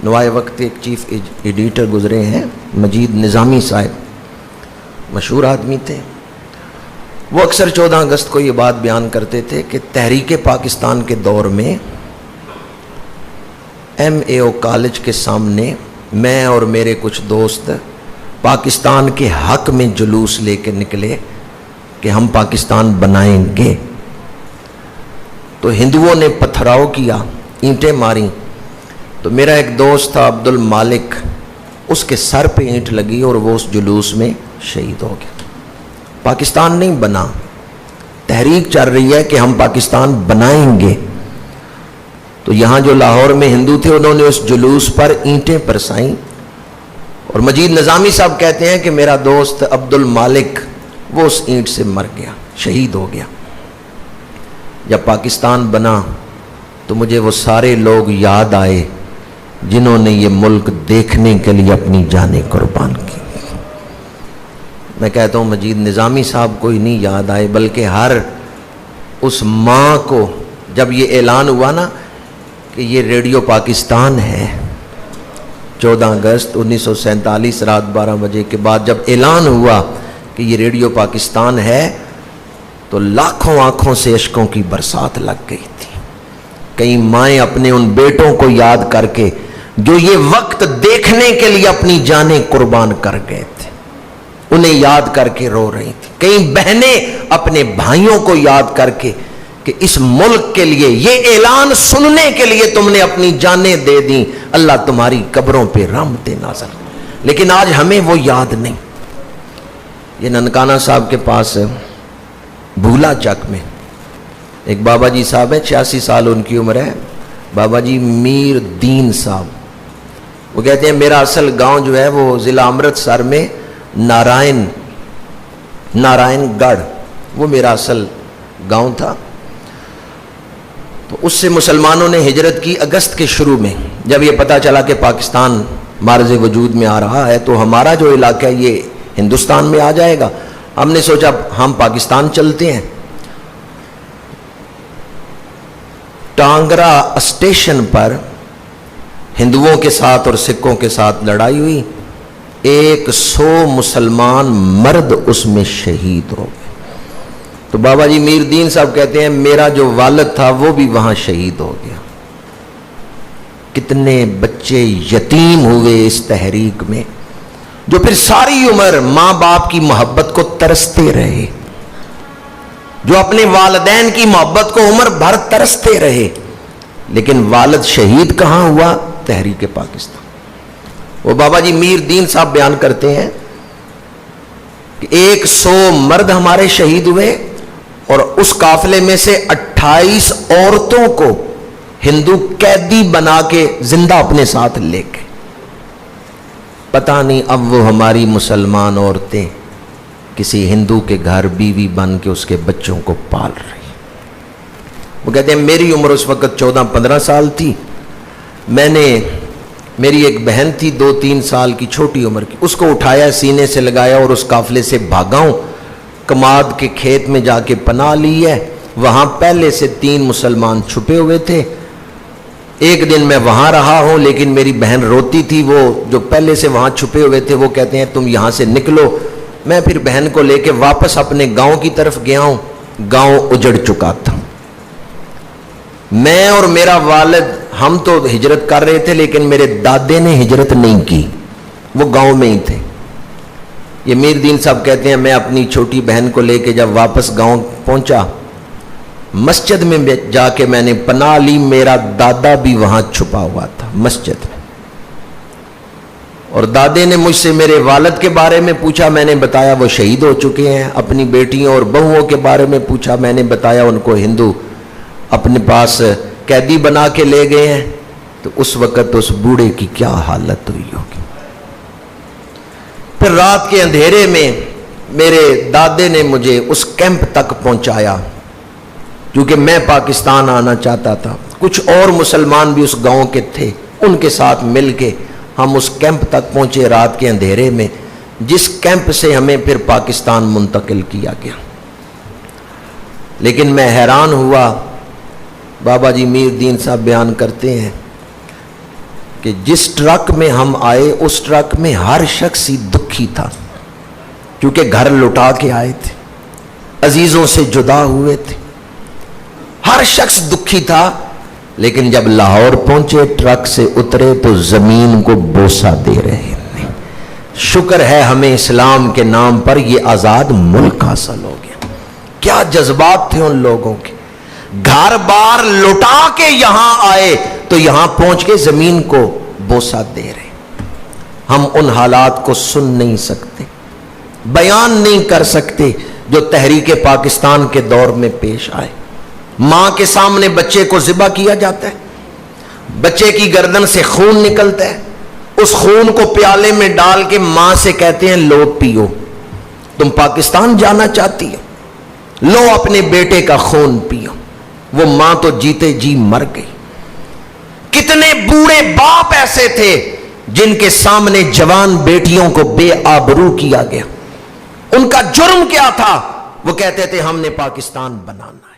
نوائے وقت ایک chief editor گزرے ہیں مجید نظامی صاحب، مشہور آدمی تھے. وہ اکثر 14 اگست کو یہ بات بیان کرتے تھے کہ تحریک پاکستان کے دور میں MAO کالج کے سامنے میں اور میرے کچھ دوست پاکستان کے حق میں جلوس لے کے نکلے کہ ہم پاکستان بنائیں گے. تو ہندوؤں نے پتھراؤ کیا، اینٹیں ماری. تو میرا ایک دوست تھا عبد المالک، اس کے سر پہ اینٹ لگی اور وہ اس جلوس میں شہید ہو گیا. پاکستان نہیں بنا، تحریک چل رہی ہے کہ ہم پاکستان بنائیں گے. تو یہاں جو لاہور میں ہندو تھے انہوں نے اس جلوس پر اینٹیں برسائیں، اور مجید نظامی صاحب کہتے ہیں کہ میرا دوست عبد المالک وہ اس اینٹ سے مر گیا، شہید ہو گیا. جب پاکستان بنا تو مجھے وہ سارے لوگ یاد آئے جنہوں نے یہ ملک دیکھنے کے لیے اپنی جانیں قربان کی. میں کہتا ہوں مجید نظامی صاحب کو ہی نہیں یاد آئے، بلکہ ہر اس ماں کو جب یہ اعلان ہوا نا کہ یہ ریڈیو پاکستان ہے، 14 اگست 1947 رات 12 بجے کے بعد جب اعلان ہوا کہ یہ ریڈیو پاکستان ہے تو لاکھوں آنکھوں سے اشکوں کی برسات لگ گئی تھی. کئی مائیں اپنے ان بیٹوں کو یاد کر کے جو یہ وقت دیکھنے کے لیے اپنی جانیں قربان کر گئے تھے انہیں یاد کر کے رو رہی تھی. کئی بہنیں اپنے بھائیوں کو یاد کر کے کہ اس ملک کے لیے یہ اعلان سننے کے لیے تم نے اپنی جانیں دے دیں، اللہ تمہاری قبروں پہ رحمتیں نازل. لیکن آج ہمیں وہ یاد نہیں. یہ ننکانہ صاحب کے پاس بھولا چک میں ایک بابا جی صاحب ہیں، 86 سال ان کی عمر ہے، بابا جی میر دین صاحب. وہ کہتے ہیں میرا اصل گاؤں جو ہے وہ ضلع امرتسر میں نارائن گڑھ، وہ میرا اصل گاؤں تھا. تو اس سے مسلمانوں نے ہجرت کی اگست کے شروع میں. جب یہ پتہ چلا کہ پاکستان معرض وجود میں آ رہا ہے تو ہمارا جو علاقہ ہے یہ ہندوستان میں آ جائے گا. ہم نے سوچا ہم پاکستان چلتے ہیں. ٹانگرا اسٹیشن پر ہندوؤں کے ساتھ اور سکھوں کے ساتھ لڑائی ہوئی، 100 مسلمان مرد اس میں شہید ہو گئے. تو بابا جی میر دین صاحب کہتے ہیں میرا جو والد تھا وہ بھی وہاں شہید ہو گیا. کتنے بچے یتیم ہوئے اس تحریک میں، جو پھر ساری عمر ماں باپ کی محبت کو ترستے رہے، جو اپنے والدین کی محبت کو عمر بھر ترستے رہے. لیکن والد شہید کہاں ہوا؟ تحریک پاکستان. وہ بابا جی میر دین صاحب بیان کرتے ہیں کہ 100 مرد ہمارے شہید ہوئے اور اس قافلے میں سے 28 عورتوں کو ہندو قیدی بنا کے زندہ اپنے ساتھ لے گئے. پتہ نہیں اب وہ ہماری مسلمان عورتیں کسی ہندو کے گھر بیوی بن کے اس کے بچوں کو پال رہی. وہ کہتے ہیں میری عمر اس وقت 14-15 سال تھی. میری ایک بہن تھی 2-3 سال کی چھوٹی عمر کی، اس کو اٹھایا سینے سے لگایا اور اس قافلے سے بھاگا ہوں. کماد کے کھیت میں جا کے پناہ لی ہے. وہاں پہلے سے 3 مسلمان چھپے ہوئے تھے. ایک دن میں وہاں رہا ہوں لیکن میری بہن روتی تھی، وہ جو پہلے سے وہاں چھپے ہوئے تھے وہ کہتے ہیں تم یہاں سے نکلو. میں پھر بہن کو لے کے واپس اپنے گاؤں کی طرف گیا ہوں. گاؤں اجڑ چکا تھا. میں اور میرا والد ہم تو ہجرت کر رہے تھے لیکن میرے دادے نے ہجرت نہیں کی، وہ گاؤں میں ہی تھے. یہ میر دین صاحب کہتے ہیں میں اپنی چھوٹی بہن کو لے کے جب واپس گاؤں پہنچا، مسجد میں جا کے میں نے پناہ لی. میرا دادا بھی وہاں چھپا ہوا تھا مسجد میں، اور دادے نے مجھ سے میرے والد کے بارے میں پوچھا. میں نے بتایا وہ شہید ہو چکے ہیں. اپنی بیٹیوں اور بہوؤں کے بارے میں پوچھا. میں نے بتایا ان کو ہندو اپنے پاس قیدی بنا کے لے گئے ہیں. تو اس وقت اس بوڑھے کی کیا حالت ہوئی ہوگی. پھر رات کے اندھیرے میں میرے دادے نے مجھے اس کیمپ تک پہنچایا کیونکہ میں پاکستان آنا چاہتا تھا. کچھ اور مسلمان بھی اس گاؤں کے تھے، ان کے ساتھ مل کے ہم اس کیمپ تک پہنچے رات کے اندھیرے میں، جس کیمپ سے ہمیں پھر پاکستان منتقل کیا گیا. لیکن میں حیران ہوا. بابا جی میر دین صاحب بیان کرتے ہیں کہ جس ٹرک میں ہم آئے اس ٹرک میں ہر شخص ہی دکھی تھا، کیونکہ گھر لٹا کے آئے تھے، عزیزوں سے جدا ہوئے تھے، ہر شخص دکھی تھا. لیکن جب لاہور پہنچے ٹرک سے اترے تو زمین کو بوسہ دے رہے تھے. شکر ہے ہمیں اسلام کے نام پر یہ آزاد ملک حاصل ہو گیا. کیا جذبات تھے ان لوگوں کے، گھر بار لٹا کے یہاں آئے تو یہاں پہنچ کے زمین کو بوسہ دے رہے. ہم ان حالات کو سن نہیں سکتے، بیان نہیں کر سکتے جو تحریک پاکستان کے دور میں پیش آئے. ماں کے سامنے بچے کو ذبح کیا جاتا ہے، بچے کی گردن سے خون نکلتا ہے، اس خون کو پیالے میں ڈال کے ماں سے کہتے ہیں لو پیو. تم پاکستان جانا چاہتی ہو، لو اپنے بیٹے کا خون پیو. وہ ماں تو جیتے جی مر گئی. کتنے بوڑھے باپ ایسے تھے جن کے سامنے جوان بیٹیوں کو بے آبرو کیا گیا. ان کا جرم کیا تھا؟ وہ کہتے تھے ہم نے پاکستان بنانا.